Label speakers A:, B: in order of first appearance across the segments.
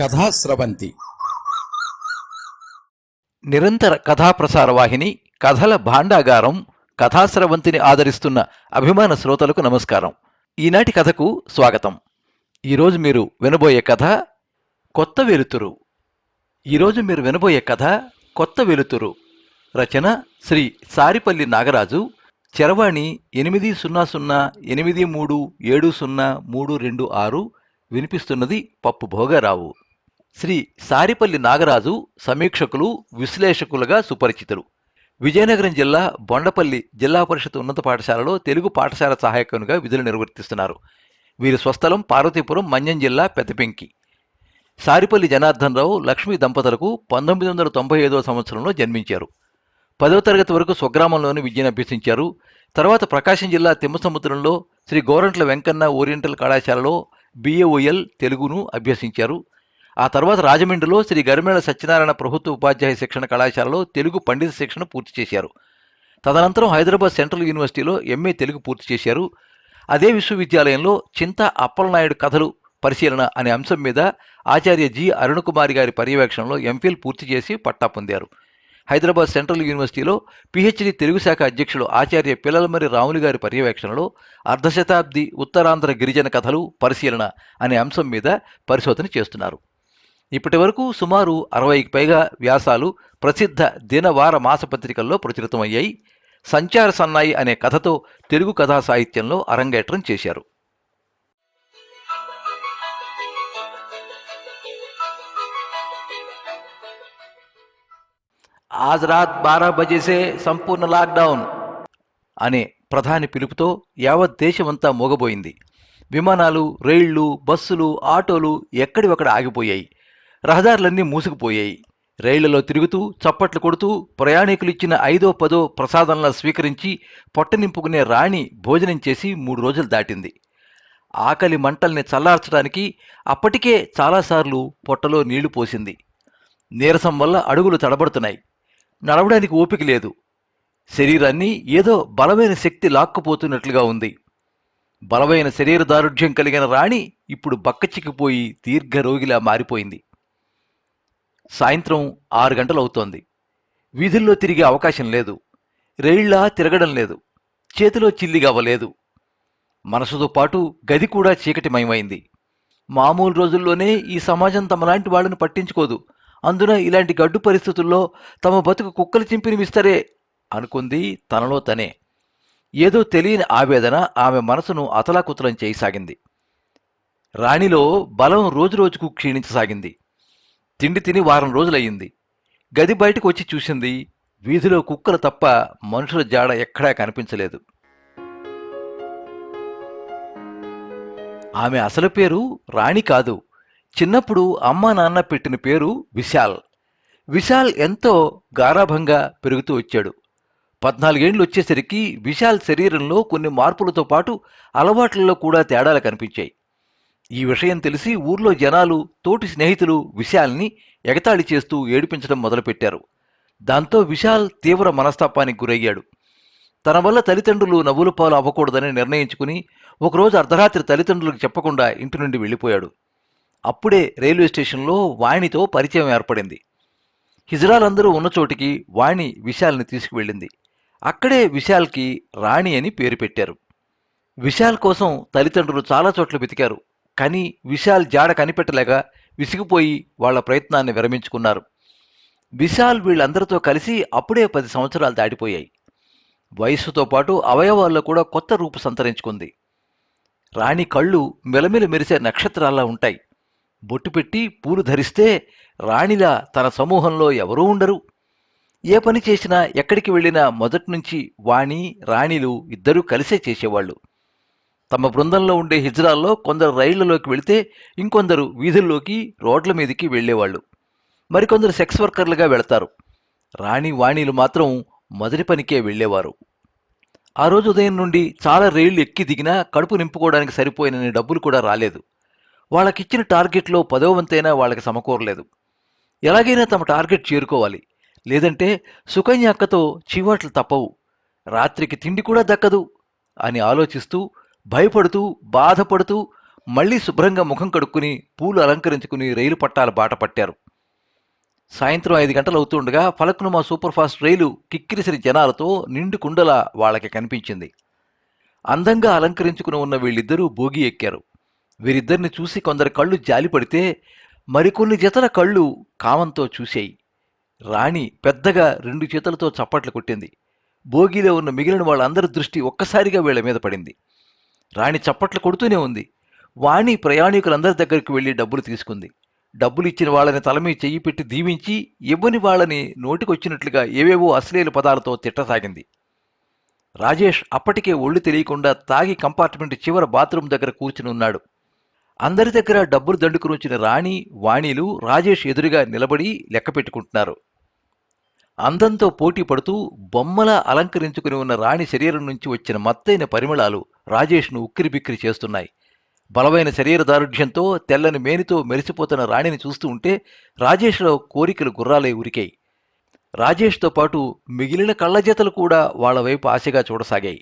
A: కథాస్రవంతి
B: నిరంతర కథాప్రసార వాహిని కథల భాండాగారం కథాస్రవంతిని ఆదరిస్తున్న అభిమాన శ్రోతలకు నమస్కారం. ఈనాటి కథకు స్వాగతం. ఈరోజు మీరు వినబోయే కథ కొత్త వెలుతురు. కొత్త వెలుతురు రచన శ్రీ సారిపల్లి నాగరాజు. చరవాణి 8008370326. వినిపిస్తున్నది పప్పు భోగారావు. శ్రీ సారిపల్లి నాగరాజు సమీక్షకులు, విశ్లేషకులుగా సుపరిచితులు. విజయనగరం జిల్లా బొండపల్లి జిల్లా పరిషత్ ఉన్నత పాఠశాలలో తెలుగు పాఠశాల సహాయకునిగా విధులు నిర్వర్తిస్తున్నారు. వీరి స్వస్థలం పార్వతీపురం, మన్యం జిల్లా పెద్దపెంకి. సారిపల్లి జనార్దనరావు, లక్ష్మీ దంపతులకు 1995వ సంవత్సరంలో జన్మించారు. 10వ తరగతి వరకు స్వగ్రామంలోని విద్యను అభ్యసించారు. తర్వాత ప్రకాశం జిల్లా తిమ్మసముద్రంలో శ్రీ గోరంట్ల వెంకన్న ఓరియంటల్ కళాశాలలో BAOL తెలుగును అభ్యసించారు. ఆ తర్వాత రాజమండ్రిలో శ్రీ గరిమెళ్ల సత్యనారాయణ ప్రభుత్వ ఉపాధ్యాయ శిక్షణ కళాశాలలో తెలుగు పండిత శిక్షణ పూర్తి చేశారు. తదనంతరం హైదరాబాద్ సెంట్రల్ యూనివర్సిటీలో MA తెలుగు పూర్తి చేశారు. అదే విశ్వవిద్యాలయంలో చింత అప్పలనాయుడు కథలు పరిశీలన అనే అంశం మీద ఆచార్య G. అరుణకుమారి గారి పర్యవేక్షణలో MPhil పూర్తి చేసి పట్టా పొందారు. హైదరాబాద్ సెంట్రల్ యూనివర్సిటీలో PhD తెలుగు శాఖ అధ్యక్షులు ఆచార్య పిల్లలమరి రాములు గారి పర్యవేక్షణలో అర్ధశతాబ్ది ఉత్తరాంధ్ర గిరిజన కథలు పరిశీలన అనే అంశం మీద పరిశోధన చేస్తున్నారు. ఇప్పటి వరకు సుమారు 60కి పైగా వ్యాసాలు ప్రసిద్ధ దినవార మాసపత్రికల్లో ప్రచురితమయ్యాయి. సంచార సన్నాయి అనే కథతో తెలుగు కథా సాహిత్యంలో అరంగేట్రం చేశారు. ఆజ్ రాత్ 12 బజేసే సంపూర్ణ లాక్డౌన్ అనే ప్రధాని పిలుపుతో యావత్ దేశమంతా మోగబోయింది. విమానాలు, రైళ్లు, బస్సులు, ఆటోలు ఎక్కడివక్కడ ఆగిపోయాయి. రహదారులన్నీ మూసుకుపోయాయి. రైళ్లలో తిరుగుతూ చప్పట్లు కొడుతూ ప్రయాణికులు ఇచ్చిన 5ో 10ో ప్రసాదంలా స్వీకరించి పొట్ట నింపుకునే రాణి భోజనం చేసి 3 రోజులు దాటింది. ఆకలి మంటల్ని చల్లార్చడానికి అప్పటికే చాలాసార్లు పొట్టలో నీళ్లు పోసింది. నీరసం వల్ల అడుగులు తడబడుతున్నాయి. నడవడానికి ఓపిక లేదు. శరీరాన్ని ఏదో బలమైన శక్తి లాక్కుపోతున్నట్లుగా ఉంది. బలమైన శరీర దారుఢ్యం కలిగిన రాణి ఇప్పుడు బక్కచిక్కిపోయి దీర్ఘరోగిలా మారిపోయింది. సాయంత్రం 6 గంటలవుతోంది. వీధుల్లో తిరిగే అవకాశం లేదు. రైళ్లా తిరగడం లేదు. చేతిలో చిల్లిగవ్వలేదు. మనసుతో పాటు గది కూడా చీకటిమయమైంది. మామూలు రోజుల్లోనే ఈ సమాజం తమలాంటి వాళ్ళని పట్టించుకోదు. అందున ఇలాంటి గడ్డు పరిస్థితుల్లో తమ బతుకు కుక్కలు చింపిని విస్తరే అనుకుంది తనలో తనే. ఏదో తెలియని ఆవేదన ఆమె మనసును అతలాకుతలం చేయసాగింది. రాణిలో బలం రోజురోజుకు క్షీణించసాగింది. తిండి తిని వారం రోజులయ్యింది. గది బయటకు వచ్చి చూసింది. వీధిలో కుక్కలు తప్ప మనుషుల జాడ ఎక్కడా కనిపించలేదు. ఆమె అసలు పేరు రాణి కాదు. చిన్నప్పుడు అమ్మా నాన్న పెట్టిన పేరు విశాల్. విశాల్ ఎంతో గారాభంగా పెరుగుతూ వచ్చాడు. 14 ఏళ్లు వచ్చేసరికి విశాల్ శరీరంలో కొన్ని మార్పులతో పాటు అలవాట్లలో కూడా తేడాలు కనిపించాయి. ఈ విషయం తెలిసి ఊర్లో జనాలు, తోటి స్నేహితులు విశాల్ని ఎగతాళి చేస్తూ ఏడిపించడం మొదలుపెట్టారు. దాంతో విశాల్ తీవ్ర మనస్తాపానికి గురయ్యాడు. తన వల్ల తల్లిదండ్రులు నవ్వుల పాలు అవ్వకూడదని నిర్ణయించుకుని ఒకరోజు అర్ధరాత్రి తల్లిదండ్రులకు చెప్పకుండా ఇంటి నుండి వెళ్ళిపోయాడు. అప్పుడే రైల్వే స్టేషన్లో వాణితో పరిచయం ఏర్పడింది. హిజ్రాలందరూ ఉన్న చోటికి వాణి విశాల్ని తీసుకువెళ్ళింది. అక్కడే విశాల్కి రాణి అని పేరు పెట్టారు. విశాల్ కోసం తల్లిదండ్రులు చాలా చోట్ల వెతికారు. కానీ విశాల్ జాడ కనిపెట్టలేక విసిగిపోయి వాళ్ల ప్రయత్నాన్ని విరమించుకున్నారు. విశాల్ వీళ్ళందరితో కలిసి అప్పుడే 10 సంవత్సరాలు దాటిపోయాయి. వయస్సుతో పాటు అవయవాల్లో కూడా కొత్త రూపు సంతరించుకుంది. రాణి కళ్ళు మెలమెల మెరిసే నక్షత్రాల్లా ఉంటాయి. బొట్టు పెట్టి పూలు ధరిస్తే రాణిలా తన సమూహంలో ఎవరూ ఉండరు. ఏ పని చేసినా, ఎక్కడికి వెళ్ళినా మొదటి నుంచి వాణి, రాణిలు ఇద్దరూ కలిసే చేసేవాళ్లు. తమ బృందంలో ఉండే హిజ్రాల్లో కొందరు రైళ్లలోకి వెళితే ఇంకొందరు వీధుల్లోకి, రోడ్ల మీదకి వెళ్లేవాళ్లు. మరికొందరు సెక్స్ వర్కర్లుగా వెళతారు. రాణి, వాణిలు మాత్రం మొదటి పనికే వెళ్లేవారు. ఆ రోజు ఉదయం నుండి చాలా రైళ్లు ఎక్కి దిగినా కడుపు నింపుకోవడానికి సరిపోయినన్ని డబ్బులు కూడా రాలేదు. వాళ్ళకిచ్చిన టార్గెట్లో 10వ వంతైనా వాళ్ళకి సమకూరలేదు. ఎలాగైనా తమ టార్గెట్ చేరుకోవాలి, లేదంటే సుకన్య అక్కతో చీవాట్లు తప్పవు, రాత్రికి తిండి కూడా దక్కదు అని ఆలోచిస్తూ, భయపడుతూ, బాధపడుతూ మళ్లీ శుభ్రంగా ముఖం కడుక్కుని పూలు అలంకరించుకుని రైలు పట్టాల బాట పట్టారు. సాయంత్రం 5 గంటలవుతుండగా ఫలక్నుమా సూపర్ఫాస్ట్ రైలు కిక్కిరిసిన జనాలతో నిండు కుండలా వాళ్ళకి కనిపించింది. అందంగా అలంకరించుకుని ఉన్న వీళ్ళిద్దరూ బోగి ఎక్కారు. వీరిద్దరిని చూసి కొందరి కళ్ళు జాలిపడితే మరికొన్ని జతల కళ్ళు కామంతో చూశాయి. రాణి పెద్దగా 2 చేతులతో చప్పట్లు కొట్టింది. బోగిలో ఉన్న మిగిలిన వాళ్ళందరి దృష్టి ఒక్కసారిగా వీళ్ల మీద పడింది. రాణి చప్పట్లు కొడుతూనే ఉంది. వాణి ప్రయాణికులందరి దగ్గరికి వెళ్లి డబ్బులు తీసుకుంది. డబ్బులు ఇచ్చిన వాళ్ళని తలమీ చెయ్యి పెట్టి దీవించి, ఇవ్వని వాళ్ళని నోటికొచ్చినట్లుగా ఏవేవో అశ్లీల పదాలతో తిట్టసాగింది. రాజేష్ అప్పటికే ఒళ్ళు తెలియకుండా తాగి కంపార్ట్మెంట్ చివర బాత్రూం దగ్గర కూర్చుని ఉన్నాడు. అందరి దగ్గర డబ్బులు దండుకుని వచ్చిన రాణి, వాణీలు రాజేష్ ఎదురుగా నిలబడి లెక్క పెట్టుకుంటున్నారు. అందంతో పోటీ పడుతూ బొమ్మలా అలంకరించుకుని ఉన్న రాణి శరీరం నుంచి వచ్చిన మత్తైన పరిమళాలు రాజేష్ను ఉక్కిరిబిక్కిరి చేస్తున్నాయి. బలమైన శరీర దారుఢ్యంతో తెల్లని మేనితో మెరిసిపోతున్న రాణిని చూస్తూ ఉంటే రాజేష్లో కోరికలు గుర్రాలై ఉరికాయి. రాజేష్తో పాటు మిగిలిన కళ్ళజతలు కూడా వాళ్ల వైపు ఆశగా చూడసాగాయి.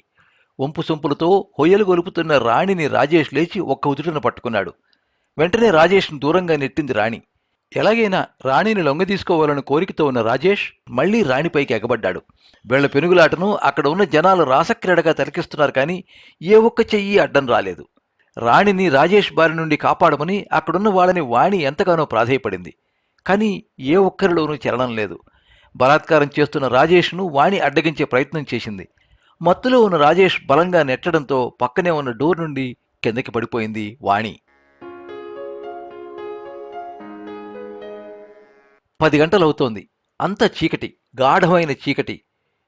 B: వంపు సొంపులతో హొయ్యలు గొలుపుతున్న రాణిని రాజేష్ లేచి ఒక్క ఉదుటన పట్టుకున్నాడు. వెంటనే రాజేష్ను దూరంగా నెట్టింది రాణి. ఎలాగైనా రాణిని లొంగదీసుకోవాలని కోరికతో ఉన్న రాజేష్ మళ్లీ రాణిపైకి ఎగబడ్డాడు. వీళ్ల పెనుగులాటను అక్కడ ఉన్న జనాలు రాసక్రీడగా తిలకిస్తున్నారు, కానీ ఏ ఒక్క చెయ్యి అడ్డం రాలేదు. రాణిని రాజేష్ బారి నుండి కాపాడమని అక్కడున్న వాళ్ళని వాణి ఎంతగానో ప్రాధేయపడింది. కానీ ఏ ఒక్కరిలోనూ చలనం లేదు. బలాత్కారం చేస్తున్న రాజేష్ను వాణి అడ్డగించే ప్రయత్నం చేసింది. మత్తులో ఉన్న రాజేష్ బలంగా నెట్టడంతో పక్కనే ఉన్న డోర్ నుండి కిందకి పడిపోయింది వాణి. 10 గంటలవుతోంది. అంత చీకటి, గాఢమైన చీకటి.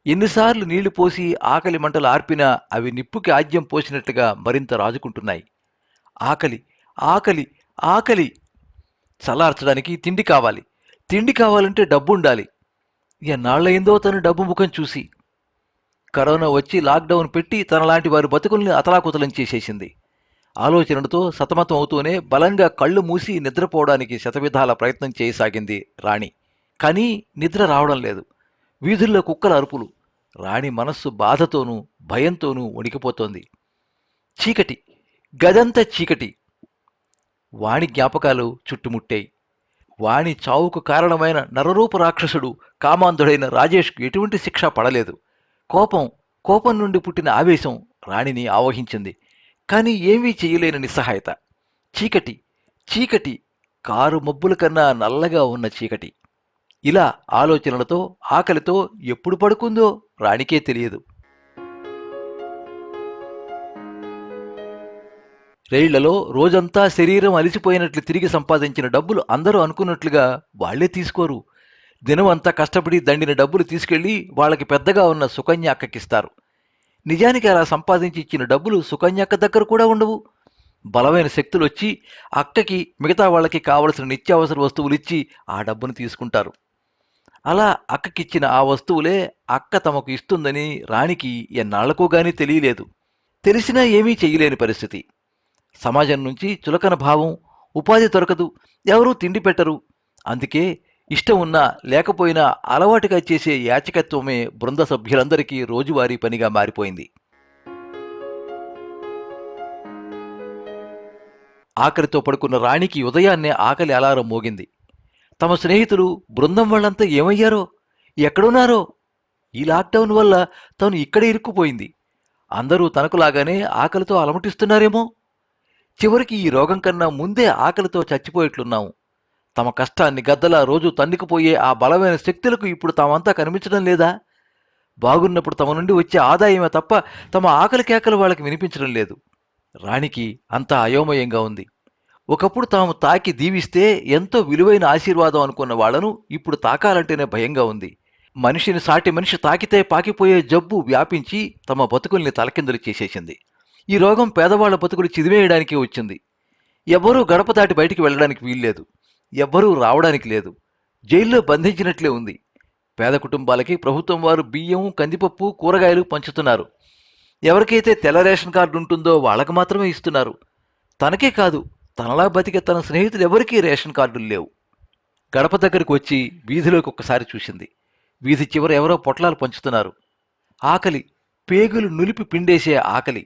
B: ఎన్నిసార్లు నీళ్లు పోసి ఆకలి మంటలు ఆర్పినా అవి నిప్పుకి ఆజ్యం పోసినట్టుగా మరింత రాజుకుంటున్నాయి. ఆకలి, ఆకలి, ఆకలి. చల్లార్చడానికి తిండి కావాలి. తిండి కావాలంటే డబ్బుండాలి. ఎన్నాళ్లయిందో తను డబ్బు ముఖం చూసి. కరోనా వచ్చి లాక్డౌన్ పెట్టి తనలాంటి వారి బతుకుల్ని అతలాకుతలం చేసేసింది. ఆలోచనలతో సతమతం అవుతూనే బలంగా కళ్ళు మూసి నిద్రపోవడానికి శతవిధాల ప్రయత్నం చేయసాగింది రాణి. కానీ నిద్ర రావడం లేదు. వీధుల్లో కుక్కల అరుపులు. రాణి మనస్సు బాధతోనూ భయంతోనూ వణికిపోతోంది. చీకటి, గదంతా చీకటి. వాణి జ్ఞాపకాలు చుట్టుముట్టాయి. వాణి చావుకు కారణమైన నరరూప రాక్షసుడు కామాంధుడైన రాజేష్కు ఎటువంటి శిక్ష పడలేదు. కోపం నుండి పుట్టిన ఆవేశం రాణిని ఆవహించింది. కానీ ఏమీ చెయ్యలేని నిస్సహాయత. చీకటి, చీకటి, కారు మబ్బుల కన్నా నల్లగా ఉన్న చీకటి. ఇలా ఆలోచనలతో ఆకలితో ఎప్పుడు పడుకుందో రాణికే తెలియదు. రైళ్లలో రోజంతా శరీరం అలిసిపోయినట్లు తిరిగి సంపాదించిన డబ్బులు అందరూ అనుకున్నట్లుగా వాళ్లే తీసుకోరు. దినమంతా కష్టపడి దండిన డబ్బులు తీసుకెళ్లి వాళ్ళకి పెద్దగా ఉన్న సుకన్య అక్కకిస్తారు. నిజానికి అలా సంపాదించి ఇచ్చిన డబ్బులు సుకన్య అక్క దగ్గర కూడా ఉండవు. బలమైన శక్తులు వచ్చి అక్కకి మిగతా వాళ్ళకి కావలసిన నిత్యావసర వస్తువులిచ్చి ఆ డబ్బును తీసుకుంటారు. అలా అక్కకిచ్చిన ఆ వస్తువులే అక్క తమకు ఇస్తుందని రాణికి ఎన్నాళ్లకో గానీ తెలియలేదు. తెలిసినా ఏమీ చెయ్యలేని పరిస్థితి. సమాజం నుంచి చులకన భావం, ఉపాధి దొరకదు, ఎవరూ తిండి పెట్టరు. అందుకే ఇష్టం ఉన్నా లేకపోయినా అలవాటుగా చేసే యాచకత్వమే బృంద సభ్యులందరికీ రోజువారీ పనిగా మారిపోయింది. ఆకలితో పడుకున్న రాణికి ఉదయాన్నే ఆకలి అలారం మోగింది. తమ స్నేహితులు, బృందం వాళ్ళంతా ఏమయ్యారో, ఎక్కడున్నారో? ఈ లాక్డౌన్ వల్ల తను ఇక్కడే ఇరుక్కుపోయింది. అందరూ తనకులాగానే ఆకలితో అలమటిస్తున్నారేమో. చివరికి ఈ రోగం కన్నా ముందే ఆకలితో చచ్చిపోయేట్లున్నాము. తమ కష్టాన్ని గద్దలా రోజు తన్నుకుపోయే ఆ బలమైన శక్తులకు ఇప్పుడు తామంతా కనిపించడం లేదా? బాగున్నప్పుడు తమ నుండి వచ్చే ఆదాయమే తప్ప తమ ఆకలి కేకలు వాళ్ళకి వినిపించడం లేదు. రాణికి అంతా అయోమయంగా ఉంది. ఒకప్పుడు తాము తాకి దీవిస్తే ఎంతో విలువైన ఆశీర్వాదం అనుకున్న వాళ్లను ఇప్పుడు తాకాలంటేనే భయంగా ఉంది. మనిషిని సాటి మనిషి తాకితే పాకిపోయే జబ్బు వ్యాపించి తమ బతుకుల్ని తలకిందులు చేసేసింది. ఈ రోగం పేదవాళ్ల బతుకులు చిదివేయడానికి వచ్చింది. ఎవ్వరూ గడప దాటి బయటికి వెళ్లడానికి వీల్లేదు. ఎవ్వరూ రావడానికి లేదు. జైల్లో బంధించినట్లే ఉంది. పేద కుటుంబాలకి ప్రభుత్వం వారు బియ్యం, కందిపప్పు, కూరగాయలు పంచుతున్నారు. ఎవరికైతే తెల్ల రేషన్ కార్డు ఉంటుందో వాళ్ళకు మాత్రమే ఇస్తున్నారు. తనకే కాదు, తనలా బతికే తన స్నేహితులు ఎవరికీ రేషన్ కార్డులు లేవు. గడప దగ్గరికి వచ్చి వీధిలోకి ఒక్కసారి చూసింది. వీధి చివర ఎవరో పొట్లాలు పంచుతున్నారు. ఆకలి, పేగులు నులిపి పిండేసే ఆకలి.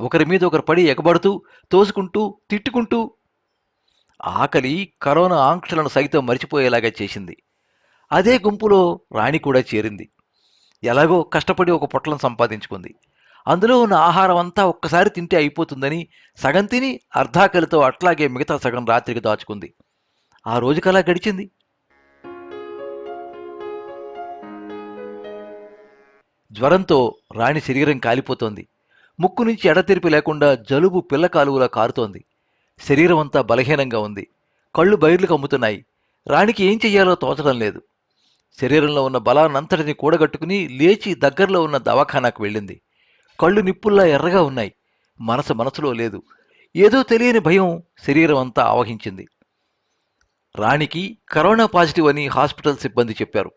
B: ఒకరి మీద ఒకరు పడి ఎగబడుతూ, తోసుకుంటూ, తిట్టుకుంటూ. ఆకలి కరోనా ఆంక్షలను సైతం మరిచిపోయేలాగా చేసింది. అదే గుంపులో రాణి కూడా చేరింది. ఎలాగో కష్టపడి ఒక పొట్లం సంపాదించుకుంది. అందులో ఉన్న ఆహారం అంతా ఒక్కసారి తింటే అయిపోతుందని సగం తిని అర్ధాకలితో అట్లాగే మిగతా సగం రాత్రికి దాచుకుంది. ఆ రోజుకలా గడిచింది. జ్వరంతో రాణి శరీరం కాలిపోతోంది. ముక్కు నుంచి ఎడతెరిపి లేకుండా జలుబు పిల్ల కాలువలా కారుతోంది. శరీరం అంతా బలహీనంగా ఉంది. కళ్ళు బైర్లు కమ్ముతున్నాయి. రాణికి ఏం చెయ్యాలో తోచడం లేదు. శరీరంలో ఉన్న బలాన్నంతటిని కూడగట్టుకుని లేచి దగ్గరలో ఉన్న దవాఖానాకు వెళ్ళింది. కళ్ళు నిప్పుల్లా ఎర్రగా ఉన్నాయి. మనసులో లేదు. ఏదో తెలియని భయం శరీరం అంతా ఆవహించింది. రాణికి కరోనా పాజిటివ్ అని హాస్పిటల్ సిబ్బంది చెప్పారు.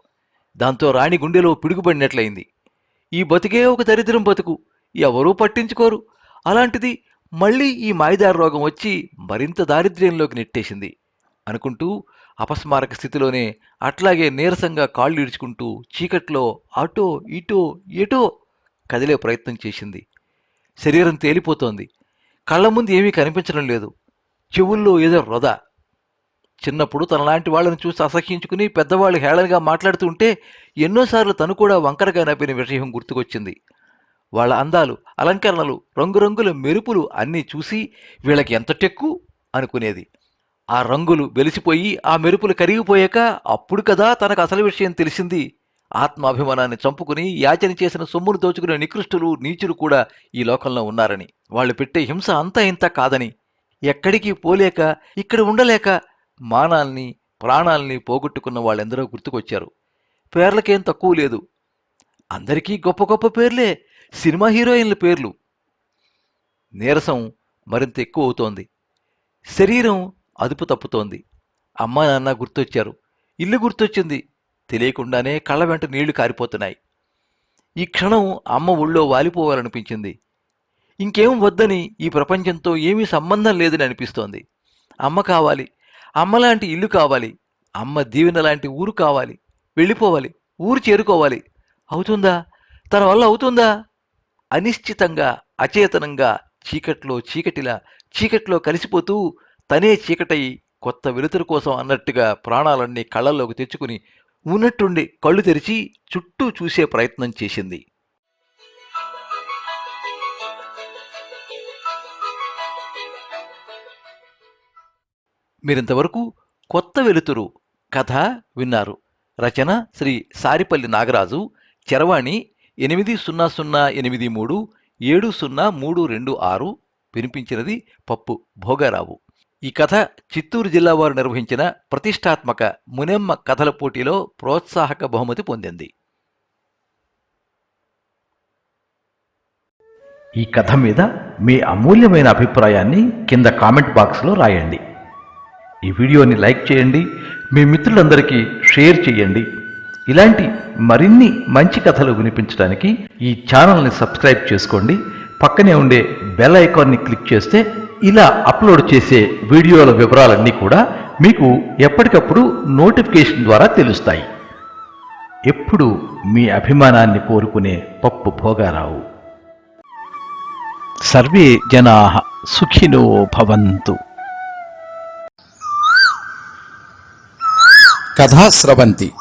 B: దాంతో రాణి గుండెలో పిడుగుపడినట్లయింది. ఈ బతికే ఒక దరిద్రం బతుకు, ఎవరూ పట్టించుకోరు. అలాంటిది మళ్ళీ ఈ మాయిదారు రోగం వచ్చి మరింత దారిద్ర్యంలోకి నెట్టేసింది అనుకుంటూ అపస్మారక స్థితిలోనే అట్లాగే నీరసంగా కాళ్ళు ఇడుచుకుంటూ చీకట్లో అటో ఇటో ఎటో కదిలే ప్రయత్నం చేసింది. శరీరం తేలిపోతోంది. కళ్ల ముందు ఏమీ కనిపించడం లేదు. చెవుల్లో ఏదో రొద. చిన్నప్పుడు తనలాంటి వాళ్ళని చూసి అసహ్యించుకుని పెద్దవాళ్ళు హేళనగా మాట్లాడుతూ ఉంటే ఎన్నోసార్లు తను కూడా వంకరగా నవ్విన విషయం గుర్తుకొచ్చింది. వాళ్ళ అందాలు, అలంకరణలు, రంగురంగుల మెరుపులు అన్నీ చూసి వీళ్ళకి ఎంత టెక్కు అనుకునేది. ఆ రంగులు వెలిసిపోయి ఆ మెరుపులు కరిగిపోయాక అప్పుడు కదా తనకు అసలు విషయం తెలిసింది. ఆత్మాభిమానాన్ని చంపుకుని యాచన చేసిన సొమ్మును దోచుకునే నికృష్టులు, నీచులు కూడా ఈ లోకంలో ఉన్నారని, వాళ్ళు పెట్టే హింస అంతా ఇంత కాదని, ఎక్కడికి పోలేక ఇక్కడ ఉండలేక మానాల్ని ప్రాణాల్ని పోగొట్టుకున్న వాళ్ళెందరో గుర్తుకొచ్చారు. పేర్లకేం తక్కువ లేదు. అందరికీ గొప్ప గొప్ప పేర్లే, సినిమా హీరోయిన్ల పేర్లు. నీరసం మరింత ఎక్కువ అవుతోంది. శరీరం అదుపు తప్పుతోంది. అమ్మా నాన్న గుర్తొచ్చారు. ఇల్లు గుర్తొచ్చింది. తెలియకుండానే కళ్ళ వెంట నీళ్లు కారిపోతున్నాయి. ఈ క్షణం అమ్మ ఒళ్ళో వాలిపోవాలనిపించింది. ఇంకేం వద్దని, ఈ ప్రపంచంతో ఏమీ సంబంధం లేదని అనిపిస్తోంది. అమ్మ కావాలి, అమ్మలాంటి ఇల్లు కావాలి, అమ్మ దీవెన లాంటి ఊరు కావాలి. వెళ్ళిపోవాలి, ఊరు చేరుకోవాలి. అవుతుందా? తన వల్ల అవుతుందా? అనిశ్చితంగా, అచేతనంగా, చీకట్లో కలిసిపోతూ తనే చీకటయి కొత్త వెలుతురు కోసం అన్నట్టుగా ప్రాణాలన్నీ కళ్ళల్లోకి తెచ్చుకుని ఉన్నట్టుండి కళ్ళు తెరిచి చుట్టూ చూసే ప్రయత్నం చేసింది. మీరింతవరకు కొత్త వెలుతురు కథ విన్నారు. రచన శ్రీ సారిపల్లి నాగరాజు. చరవాణి 8008370326. వినిపించినది పప్పు భోగారావు. ఈ కథ చిత్తూరు జిల్లా వారు నిర్వహించిన ప్రతిష్టాత్మక మునెమ్మ కథల పోటీలో ప్రోత్సాహక బహుమతి పొందింది. ఈ కథ మీద మీ అమూల్యమైన అభిప్రాయాన్ని కింద కామెంట్ బాక్స్లో రాయండి. ఈ వీడియోని లైక్ చేయండి, మీ మిత్రులందరికీ షేర్ చేయండి. ఇలాంటి మరిన్ని మంచి కథలు వినిపించడానికి ఈ ఛానల్ని సబ్స్క్రైబ్ చేసుకోండి. పక్కనే ఉండే బెల్ ఐకాన్ని క్లిక్ చేస్తే ఇలా అప్లోడ్ చేసే వీడియోల వివరాలన్నీ కూడా మీకు ఎప్పటికప్పుడు నోటిఫికేషన్ ద్వారా తెలుస్తాయి. ఎప్పుడు మీ అభిమానాన్ని కోరుకునే పప్పు భోగారావు. సర్వే జనాః సుఖినో భవంతు.
A: కథా స్రవంతి